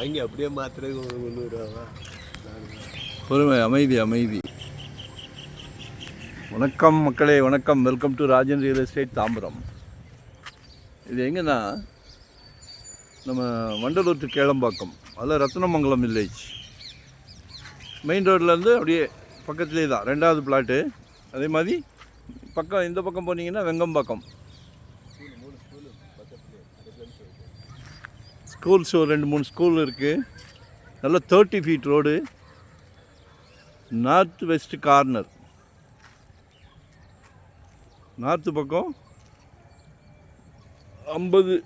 வாங்கி அப்படியே மாத்துறதுக்கு 300 பொறுமை, அமைதி அமைதி. வணக்கம் மக்களே, வணக்கம். Welcome to Rajan real estate Tambaram. இது எங்கன்னா நம்ம வண்டலூர் டு கேளம்பாக்கம், அதில் ரத்னமங்கலம் வில்லேஜ் மெயின் ரோட்லேருந்து அப்படியே பக்கத்துலேயே தான் 2வது பிளாட்டு. அதே மாதிரி பக்கம் இந்த பக்கம் போனீங்கன்னா வெங்கம்பாக்கம் ஸ்கூல்ஸ், ஒரு 2-3 ஸ்கூல் இருக்குது. நல்ல 30 feet road, north west corner. North பக்கம் 50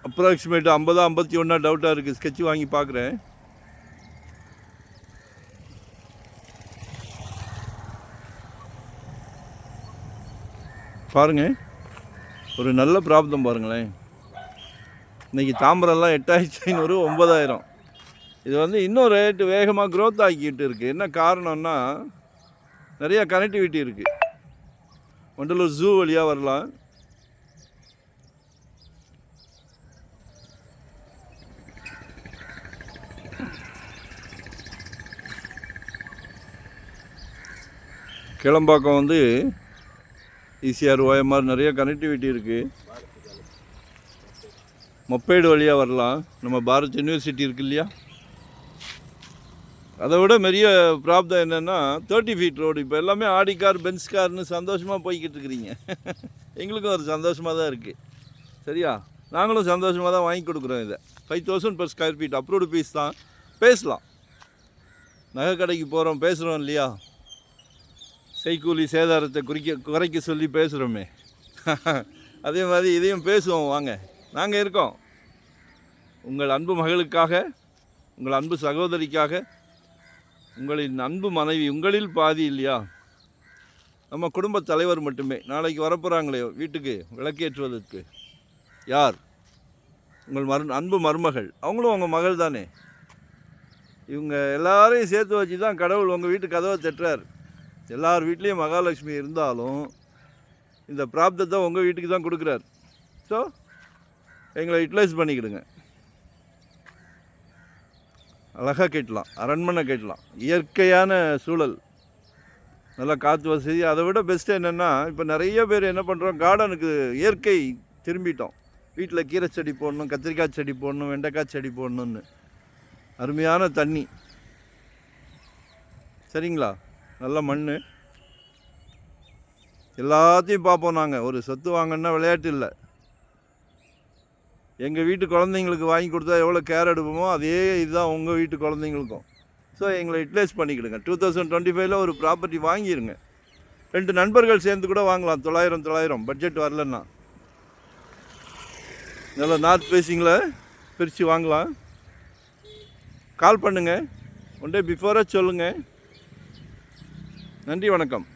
அப்ராக்சிமேட் 50-51 டவுட்டாக இருக்குது. ஸ்கெட்ச் வாங்கி பார்க்குறேன். பாருங்கள், ஒரு நல்ல ப்ராப்ளம் பாருங்களேன். இன்றைக்கி தாம்பரம்லாம் 8500, 9000. இது இன்னும் ரேட்டு வேகமாக க்ரோத் ஆக்கிட்டு இருக்குது. என்ன காரணம்னா, நிறையா கனெக்டிவிட்டி இருக்குது. வண்டலூர் ஜூ வழியாக வரலாம். கேளம்பாக்கம் ஈசிஆர், ஓஎம்ஆர் நிறைய கனெக்டிவிட்டி இருக்குது. மொப்பேடு வழியாக வரலாம். நம்ம பாரத் யூனிவர்சிட்டி இருக்கு இல்லையா, அதை விட பெரிய ப்ராப்ளம் என்னென்னா 30 ஃபீட் ரோடு. இப்போ எல்லாமே ஆடி கார், பென்ஸ் கார்னு சந்தோஷமாக போய்கிட்டு இருக்கிறீங்க. எங்களுக்கும் ஒரு சந்தோஷமாக தான் இருக்குது. சரியா, நாங்களும் சந்தோஷமாக தான் வாங்கி கொடுக்குறோம். இதை 5000 per square feet approved piece தான். பேசலாம், நகை கடைக்கு போகிறோம், பேசுகிறோம் இல்லையா, செய்கூலி சேதாரத்தை குறைக்க சொல்லி பேசுகிறோமே. அதே மாதிரி இதையும் பேசுவோம். வாங்க, நாங்கள் இருக்கோம். உங்கள் அன்பு மகளுக்காக, உங்கள் அன்பு சகோதரிக்காக, உங்களின் அன்பு மனைவி, உங்களில் பாதி இல்லையா, நம்ம குடும்ப தலைவர் மட்டுமே. நாளைக்கு வரப்போகிறாங்களே வீட்டுக்கு விளக்கேற்றுவதற்கு, யார்? உங்கள் அன்பு மருமகள். அவங்களும் உங்கள் மகள் தானே. இவங்க எல்லாரையும் சேர்த்து வச்சு தான் கடவுள் உங்கள் வீட்டு கதவை தட்டுறார். எல்லார் வீட்லேயும் மகாலட்சுமி இருந்தாலும் இந்த பிராப்தத்தை உங்கள் வீட்டுக்கு தான் கொடுக்குறார். ஸோ எங்களை யூட்டிலைஸ் பண்ணிக்கிடுங்க. அழகாக கேட்டலாம், அரண்மனை கேட்டலாம், இயற்கையான சூழல், நல்லா காற்று வசதி. அதை விட பெஸ்ட்டு என்னென்னா, இப்போ நிறைய பேர் என்ன பண்ணுறோம், கார்டனுக்கு இயற்கை திரும்பிட்டோம். வீட்டில் கீரை செடி போடணும், கத்திரிக்காய் செடி போடணும், வெண்டைக்காய் செடி போடணுன்னு. அருமையான தண்ணி, சரிங்களா, நல்ல மண், எல்லாத்தையும் பார்ப்போம். நாங்கள் ஒரு சொத்து வாங்கன்னா விளையாட்டு இல்லை. எங்கள் வீட்டு குழந்தைங்களுக்கு வாங்கி கொடுத்தா எவ்வளோ கேர் எடுப்போமோ அதே இதுதான் உங்கள் வீட்டு குழந்தைங்களுக்கும். ஸோ எங்களை யூட்டிலைஸ் பண்ணிக்கிடுங்க. 2025 ஒரு ப்ராப்பர்ட்டி வாங்கிடுங்க. 2 நண்பர்கள் சேர்ந்து கூட வாங்கலாம். 900 பட்ஜெட் வரலன்னா. நல்லா நார்த் ஃபேஸிங்கில் பிரித்து வாங்கலாம். கால் பண்ணுங்கள், ஒன் டே பிஃபோராக சொல்லுங்கள். நன்றி, வணக்கம்.